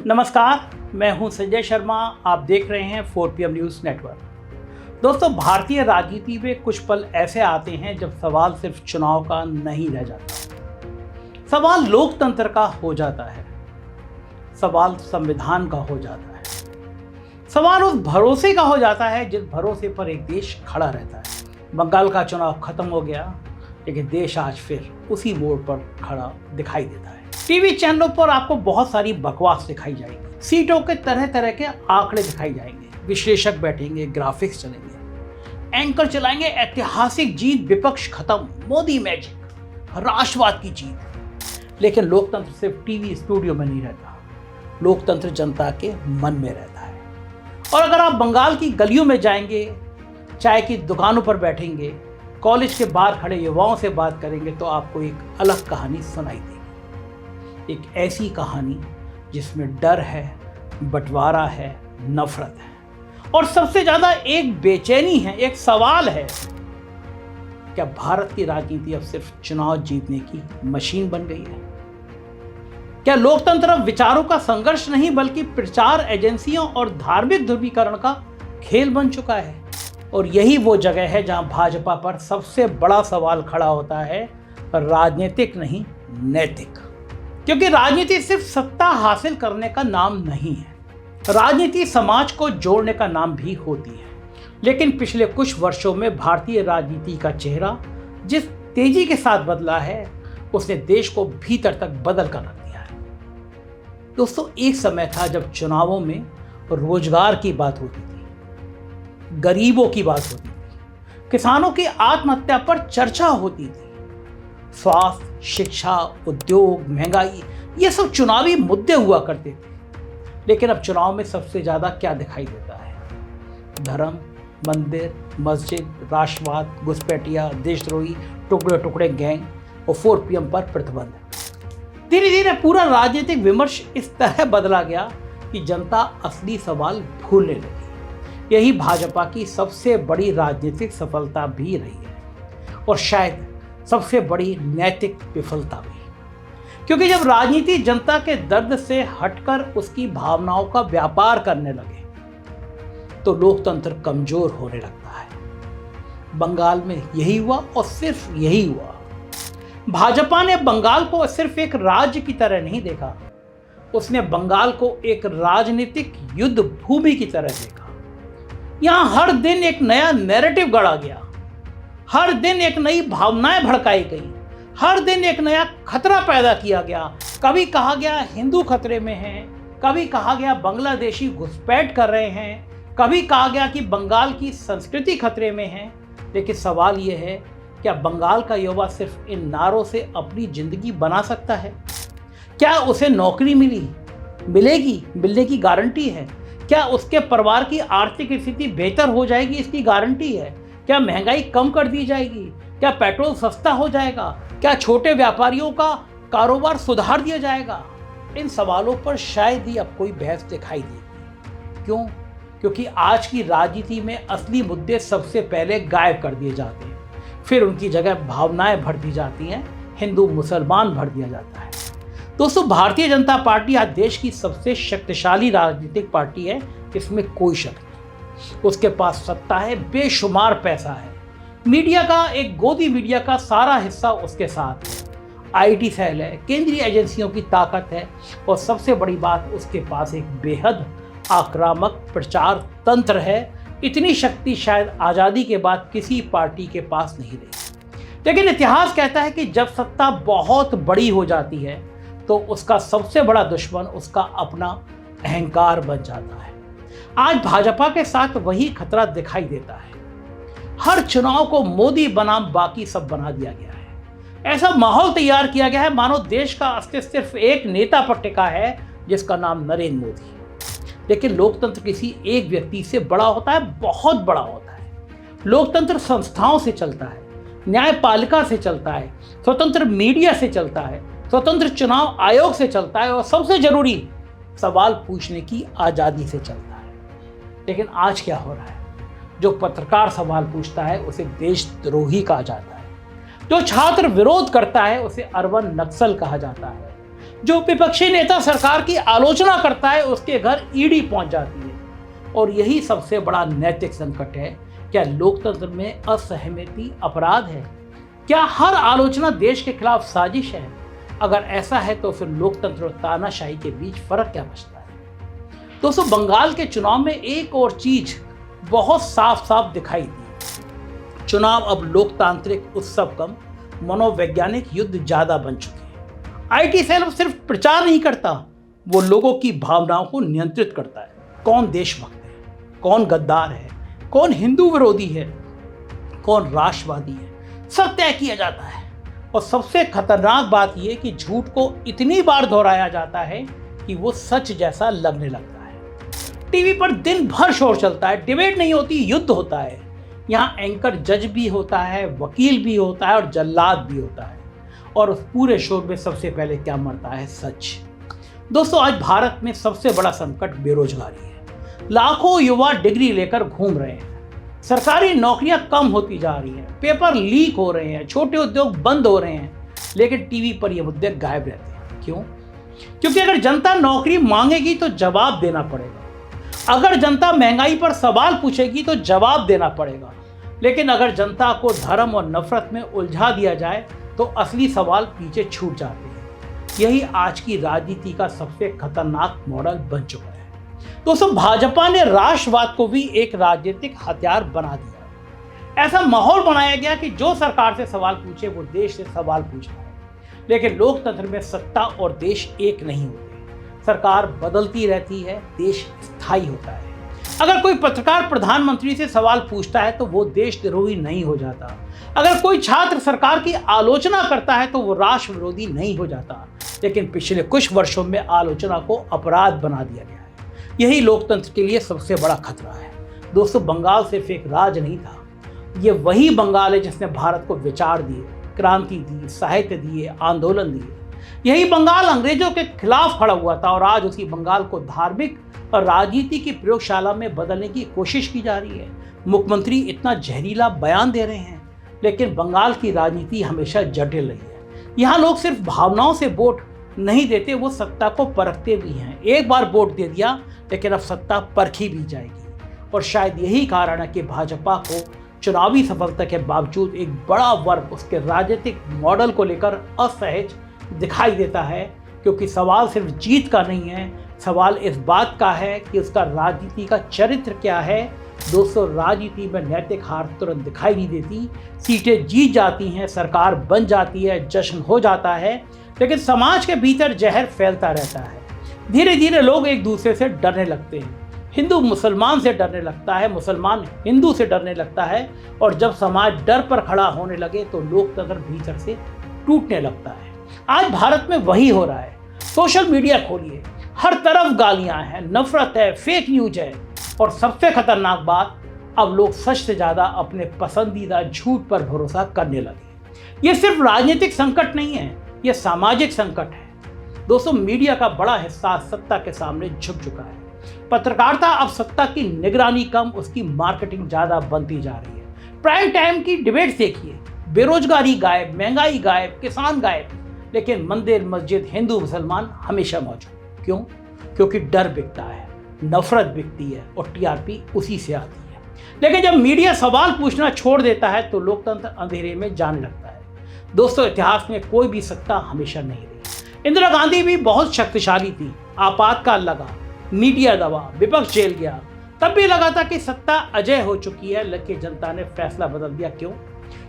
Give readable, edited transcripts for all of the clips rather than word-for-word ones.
नमस्कार, मैं हूं संजय शर्मा। आप देख रहे हैं 4PM न्यूज़ नेटवर्क। दोस्तों, भारतीय राजनीति में कुछ पल ऐसे आते हैं जब सवाल सिर्फ चुनाव का नहीं रह जाता, सवाल लोकतंत्र का हो जाता है, सवाल संविधान का हो जाता है, सवाल उस भरोसे का हो जाता है जिस भरोसे पर एक देश खड़ा रहता है। बंगाल का चुनाव खत्म हो गया, लेकिन देश आज फिर उसी मोड़ पर खड़ा दिखाई देता है। टीवी चैनलों पर आपको बहुत सारी बकवास दिखाई जाएगी, सीटों के तरह तरह के आंकड़े दिखाई जाएंगे, विश्लेषक बैठेंगे, ग्राफिक्स चलेंगे, एंकर चलाएंगे, ऐतिहासिक जीत, विपक्ष खत्म, मोदी मैजिक, राष्ट्रवाद की जीत। लेकिन लोकतंत्र सिर्फ टीवी स्टूडियो में नहीं रहता, लोकतंत्र जनता के मन में रहता है। और अगर आप बंगाल की गलियों में जाएंगे, चाय की दुकानों पर बैठेंगे, कॉलेज के बाहर खड़े युवाओं से बात करेंगे, तो आपको एक अलग कहानी सुनाई देगी। एक ऐसी कहानी जिसमें डर है, बंटवारा है, नफरत है, और सबसे ज्यादा एक बेचैनी है, एक सवाल है, क्या भारत की राजनीति अब सिर्फ चुनाव जीतने की मशीन बन गई है? क्या लोकतंत्र अब विचारों का संघर्ष नहीं बल्कि प्रचार एजेंसियों और धार्मिक ध्रुवीकरण का खेल बन चुका है? और यही वो जगह है जहां भाजपा पर सबसे बड़ा सवाल खड़ा होता है, राजनीतिक नहीं नैतिक। क्योंकि राजनीति सिर्फ सत्ता हासिल करने का नाम नहीं है, राजनीति समाज को जोड़ने का नाम भी होती है। लेकिन पिछले कुछ वर्षों में भारतीय राजनीति का चेहरा जिस तेजी के साथ बदला है, उसने देश को भीतर तक बदल कर रख दिया है। दोस्तों, एक समय था जब चुनावों में रोजगार की बात होती थी, गरीबों की बात होती थी, किसानों की आत्महत्या पर चर्चा होती थी, स्वास्थ्य, शिक्षा, उद्योग, महंगाई, ये सब चुनावी मुद्दे हुआ करते थे। लेकिन अब चुनाव में सबसे ज्यादा क्या दिखाई देता है? धर्म, मंदिर, मस्जिद, राष्ट्रवाद, घुसपैठिया, देशद्रोही, टुकड़े टुकड़े गैंग और 4PM पर प्रतिबंध। धीरे धीरे पूरा राजनीतिक विमर्श इस तरह बदला गया कि जनता असली सवाल भूलने लगी। यही भाजपा की सबसे बड़ी राजनीतिक सफलता भी रही है, और शायद सबसे बड़ी नैतिक विफलता भी। क्योंकि जब राजनीति जनता के दर्द से हटकर उसकी भावनाओं का व्यापार करने लगे, तो लोकतंत्र कमजोर होने लगता है। बंगाल में यही हुआ, और सिर्फ यही हुआ। भाजपा ने बंगाल को सिर्फ एक राज्य की तरह नहीं देखा, उसने बंगाल को एक राजनीतिक युद्ध भूमि की तरह देखा। यहां हर दिन एक नया नैरेटिव गढ़ा गया, हर दिन एक नई भावनाएं भड़काई गई, हर दिन एक नया खतरा पैदा किया गया। कभी कहा गया हिंदू खतरे में हैं, कभी कहा गया बांग्लादेशी घुसपैठ कर रहे हैं, कभी कहा गया कि बंगाल की संस्कृति खतरे में है। लेकिन सवाल यह है, क्या बंगाल का युवा सिर्फ इन नारों से अपनी जिंदगी बना सकता है? क्या उसे नौकरी मिलेगी, मिलने की गारंटी है? क्या उसके परिवार की आर्थिक स्थिति बेहतर हो जाएगी, इसकी गारंटी है? क्या महंगाई कम कर दी जाएगी? क्या पेट्रोल सस्ता हो जाएगा? क्या छोटे व्यापारियों का कारोबार सुधार दिया जाएगा? इन सवालों पर शायद ही अब कोई बहस दिखाई देगी। क्यों? क्योंकि आज की राजनीति में असली मुद्दे सबसे पहले गायब कर दिए जाते हैं, फिर उनकी जगह भावनाएं भर दी जाती हैं, हिंदू मुसलमान भर दिया जाता है। दोस्तों, भारतीय जनता पार्टी आज देश की सबसे शक्तिशाली राजनीतिक पार्टी है, इसमें कोई शक नहीं। उसके पास सत्ता है, बेशुमार पैसा है, मीडिया का, एक गोदी मीडिया का सारा हिस्सा उसके साथ है, आईटी सेल है, केंद्रीय एजेंसियों की ताकत है, और सबसे बड़ी बात, उसके पास एक बेहद आक्रामक प्रचार तंत्र है। इतनी शक्ति शायद आज़ादी के बाद किसी पार्टी के पास नहीं रही। लेकिन इतिहास कहता है कि जब सत्ता बहुत बड़ी हो जाती है, तो उसका सबसे बड़ा दुश्मन उसका अपना अहंकार बन जाता है। आज भाजपा के साथ वही खतरा दिखाई देता है। हर चुनाव को मोदी बनाम बाकी सब बना दिया गया है। ऐसा माहौल तैयार किया गया है मानो देश का अस्तित्व सिर्फ एक नेता पर टिका है, जिसका नाम नरेंद्र मोदी है। लेकिन लोकतंत्र किसी एक व्यक्ति से बड़ा होता है, बहुत बड़ा होता है। लोकतंत्र संस्थाओं से चलता है, न्यायपालिका से चलता है, स्वतंत्र मीडिया से चलता है, स्वतंत्र चुनाव आयोग से चलता है, और सबसे जरूरी, सवाल पूछने की आजादी से चलता है। लेकिन आज क्या हो रहा है? जो पत्रकार सवाल पूछता है उसे देशद्रोही कहा जाता है, जो छात्र विरोध करता है उसे अरबन नक्सल कहा जाता है, जो विपक्षी नेता सरकार की आलोचना करता है उसके घर ईडी पहुंच जाती है। और यही सबसे बड़ा नैतिक संकट है। क्या लोकतंत्र में असहमति अपराध है? क्या हर आलोचना देश के खिलाफ साजिश है? अगर ऐसा है तो फिर लोकतंत्र और तानाशाही के बीच फर्क क्या बचता है? दोस्तों, बंगाल के चुनाव में एक और चीज बहुत साफ साफ दिखाई दी। चुनाव अब लोकतांत्रिक उत्सव कम, मनोवैज्ञानिक युद्ध ज्यादा बन चुके हैं। आईटी सेल अब सिर्फ प्रचार नहीं करता, वो लोगों की भावनाओं को नियंत्रित करता है। कौन देशभक्त है, कौन गद्दार है, कौन हिंदू विरोधी है, कौन राष्ट्रवादी है, सब तय किया जाता है। और सबसे खतरनाक बात यह कि झूठ को इतनी बार दोहराया जाता है कि वो सच जैसा लगने लगता है। टीवी पर दिन भर शोर चलता है, डिबेट नहीं होती, युद्ध होता है। यहाँ एंकर जज भी होता है, वकील भी होता है और जल्लाद भी होता है। और उस पूरे शोर में सबसे पहले क्या मरता है? सच। दोस्तों, आज भारत में सबसे बड़ा संकट बेरोजगारी है। लाखों युवा डिग्री लेकर घूम रहे हैं, सरकारी नौकरियां कम होती जा रही हैं, पेपर लीक हो रहे हैं, छोटे उद्योग बंद हो रहे हैं, लेकिन टीवी पर ये मुद्दे गायब रहते हैं। क्यों? क्योंकि अगर जनता नौकरी मांगेगी तो जवाब देना पड़ेगा। अगर जनता महंगाई पर सवाल पूछेगी तो जवाब देना पड़ेगा। लेकिन अगर जनता को धर्म और नफरत में उलझा दिया जाए तो असली सवाल पीछे छूट जाते हैं। यही आज की राजनीति का सबसे खतरनाक मॉडल बन चुका है। दोस्तों, भाजपा ने राष्ट्रवाद को भी एक राजनीतिक हथियार बना दिया। ऐसा माहौल बनाया गया कि जो सरकार से सवाल पूछे वो देश से सवाल पूछ रहा है। लेकिन लोकतंत्र में सत्ता और देश एक नहीं होते। सरकार बदलती रहती है, देश स्थायी होता है। अगर कोई पत्रकार प्रधानमंत्री से सवाल पूछता है तो वो देशद्रोही नहीं हो जाता। अगर कोई छात्र सरकार की आलोचना करता है तो वो राष्ट्र विरोधी नहीं हो जाता। लेकिन पिछले कुछ वर्षों में आलोचना को अपराध बना दिया गया है। यही लोकतंत्र के लिए सबसे बड़ा खतरा है। दोस्तों, बंगाल सिर्फ एक राज्य नहीं था, ये वही बंगाल है जिसने भारत को विचार दिए, क्रांति दी, साहित्य दिए, आंदोलन दिए। यही बंगाल अंग्रेजों के खिलाफ खड़ा हुआ था और आज उसी बंगाल को धार्मिक और राजनीति की प्रयोगशाला में बदलने की कोशिश की जा रही है। मुख्यमंत्री इतना जहरीला बयान दे रहे हैं, लेकिन बंगाल की राजनीति हमेशा जटिल रही है। यहाँ लोग सिर्फ भावनाओं से वोट नहीं देते, वो सत्ता को परखते भी हैं। एक बार वोट दे दिया, लेकिन अब सत्ता परखी भी जाएगी। और शायद यही कारण है कि भाजपा को चुनावी सफलता के बावजूद एक बड़ा वर्ग उसके राजनीतिक मॉडल को लेकर असहज दिखाई देता है। क्योंकि सवाल सिर्फ जीत का नहीं है, सवाल इस बात का है कि उसका राजनीति का चरित्र क्या है। दोस्तों, राजनीति में नैतिक हार तुरंत दिखाई नहीं देती। सीटें जीत जाती हैं, सरकार बन जाती है, जश्न हो जाता है, लेकिन समाज के भीतर जहर फैलता रहता है। धीरे धीरे लोग एक दूसरे से डरने लगते हैं। हिंदू मुसलमान से डरने लगता है, मुसलमान हिंदू से डरने लगता है। और जब समाज डर पर खड़ा होने लगे तो लोकतंत्र भीतर से टूटने लगता है। आज भारत में वही हो रहा है। सोशल मीडिया खोलिए, हर तरफ गालियां हैं, नफरत है, फेक न्यूज है। और सबसे खतरनाक बात, अब लोग सच से ज्यादा अपने पसंदीदा झूठ पर भरोसा करने लगे। ये सिर्फ राजनीतिक संकट नहीं है, ये सामाजिक संकट है। दोस्तों, मीडिया का बड़ा हिस्सा सत्ता के सामने झुक चुका है। पत्रकारिता अब सत्ता की निगरानी कम, उसकी मार्केटिंग ज्यादा बनती जा रही है। प्राइम टाइम की डिबेट देखिए, बेरोजगारी गायब, महंगाई गायब, किसान गायब, लेकिन मंदिर मस्जिद हिंदू मुसलमान हमेशा मौजूद। क्यों? क्योंकि डर बिकता है, नफरत बिकती है और टीआरपी उसी से आती है। लेकिन जब मीडिया सवाल पूछना छोड़ देता है तो लोकतंत्र अंधेरे में जाने लगता है। दोस्तों, इतिहास में कोई भी सत्ता हमेशा नहीं रही। इंदिरा गांधी भी बहुत शक्तिशाली थी, आपातकाल लगा, मीडिया दबा, विपक्ष जेल गया, तब भी लगा था कि सत्ता अजय हो चुकी है, लेकिन जनता ने फैसला बदल दिया। क्यों?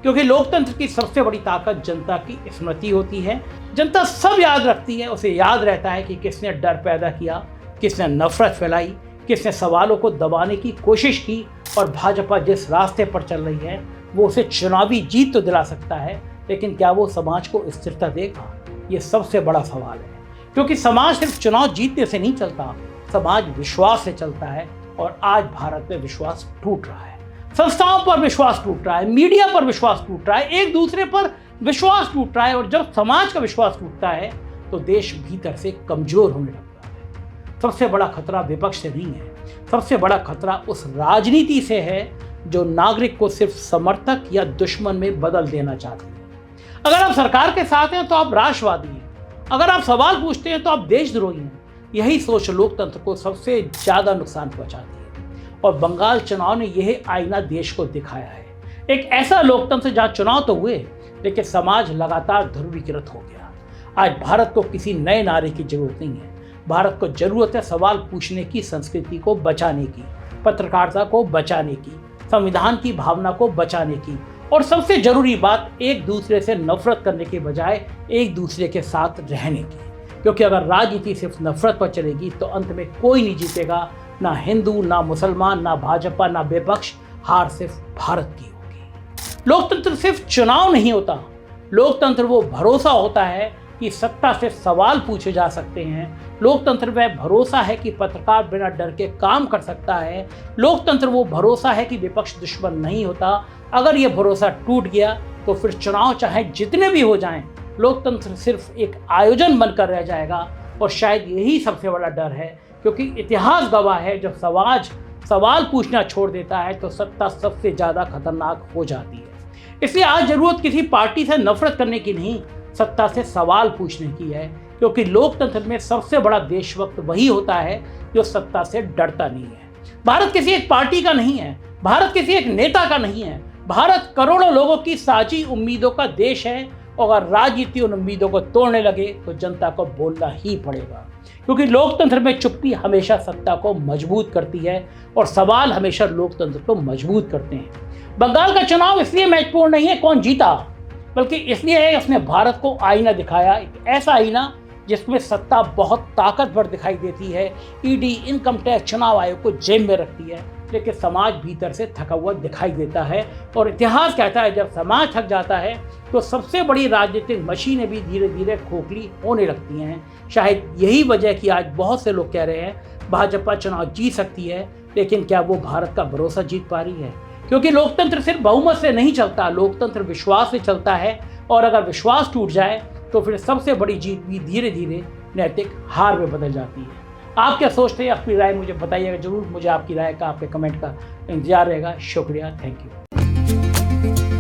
क्योंकि लोकतंत्र की सबसे बड़ी ताकत जनता की स्मृति होती है। जनता सब याद रखती है, उसे याद रहता है कि किसने डर पैदा किया, किसने नफरत फैलाई, किसने सवालों को दबाने की कोशिश की। और भाजपा जिस रास्ते पर चल रही है वो उसे चुनावी जीत तो दिला सकता है, लेकिन क्या वो समाज को स्थिरता देगा? ये सबसे बड़ा सवाल है। क्योंकि समाज सिर्फ चुनाव जीतने से नहीं चलता, समाज विश्वास से चलता है। और आज भारत में विश्वास टूट रहा है, संस्थाओं पर विश्वास टूट रहा है, मीडिया पर विश्वास टूट रहा है, एक दूसरे पर विश्वास टूट रहा है। और जब समाज का विश्वास टूटता है तो देश भीतर से कमजोर होने लगता है। सबसे बड़ा खतरा विपक्ष से नहीं है, सबसे बड़ा खतरा उस राजनीति से है जो नागरिक को सिर्फ समर्थक या दुश्मन में बदल देना चाहती है। अगर आप सरकार के साथ हैं तो आप राष्ट्रवादी हैं, अगर आप सवाल पूछते हैं तो आप देशद्रोही हैं। यही सोच लोकतंत्र को सबसे ज़्यादा नुकसान पहुंचाती है और बंगाल चुनाव ने यह आईना देश को दिखाया है। एक ऐसा लोकतंत्र जहां चुनाव तो हुए लेकिन समाज लगातार ध्रुवीकृत हो गया। आज भारत को किसी नए नारे की जरूरत नहीं है। भारत को जरूरत है सवाल पूछने की संस्कृति को बचाने की, पत्रकारिता को बचाने की, संविधान की भावना को बचाने की, और सबसे जरूरी बात एक दूसरे से नफरत करने के बजाय एक दूसरे के साथ रहने की। क्योंकि अगर राजनीति सिर्फ नफरत पर चलेगी तो अंत में कोई नहीं जीतेगा, ना हिंदू, ना मुसलमान, ना भाजपा, ना विपक्ष। हार सिर्फ भारत की होगी। लोकतंत्र सिर्फ चुनाव नहीं होता। लोकतंत्र वो भरोसा होता है कि सत्ता से सवाल पूछे जा सकते हैं। लोकतंत्र वह भरोसा है कि पत्रकार बिना डर के काम कर सकता है। लोकतंत्र वो भरोसा है कि विपक्ष दुश्मन नहीं होता। अगर ये भरोसा टूट गया तो फिर चुनाव चाहे जितने भी हो जाएं, लोकतंत्र सिर्फ एक आयोजन बनकर रह जाएगा। और शायद यही सबसे बड़ा डर है, क्योंकि इतिहास गवाह है जब समाज सवाल पूछना छोड़ देता है तो सत्ता सबसे ज़्यादा खतरनाक हो जाती है। इसलिए आज जरूरत किसी पार्टी से नफरत करने की नहीं, सत्ता से सवाल पूछने की है। क्योंकि लोकतंत्र में सबसे बड़ा देशभक्त वही होता है जो सत्ता से डरता नहीं है। भारत किसी एक पार्टी का नहीं है, भारत किसी एक नेता का नहीं है। भारत करोड़ों लोगों की साझी उम्मीदों का देश है। और अगर राजनीति उन उम्मीदों को तोड़ने लगे तो जनता को बोलना ही पड़ेगा। क्योंकि लोकतंत्र में चुप्पी हमेशा सत्ता को मजबूत करती है और सवाल हमेशा लोकतंत्र को मजबूत करते हैं। बंगाल का चुनाव इसलिए महत्वपूर्ण नहीं है कौन जीता, बल्कि इसलिए है उसने भारत को आईना दिखाया। एक ऐसा आईना जिसमें सत्ता बहुत ताकतवर दिखाई देती है। ईडी, इनकम टैक्स, चुनाव आयोग को जेब में रखती है, लेकिन समाज भीतर से थका हुआ दिखाई देता है। और इतिहास कहता है जब समाज थक जाता है तो सबसे बड़ी राजनीतिक मशीनें भी धीरे धीरे खोखली होने लगती हैं। शायद यही वजह कि आज बहुत से लोग कह रहे हैं भाजपा चुनाव जीत सकती है, लेकिन क्या वो भारत का भरोसा जीत पा रही है? क्योंकि लोकतंत्र सिर्फ बहुमत से नहीं चलता, लोकतंत्र विश्वास से चलता है। और अगर विश्वास टूट जाए तो फिर सबसे बड़ी जीत भी धीरे धीरे नैतिक हार में बदल जाती है। आप क्या सोचते हैं? अपनी राय मुझे बताइएगा जरूर। मुझे आपकी राय का, आपके कमेंट का इंतजार रहेगा। शुक्रिया, थैंक यू।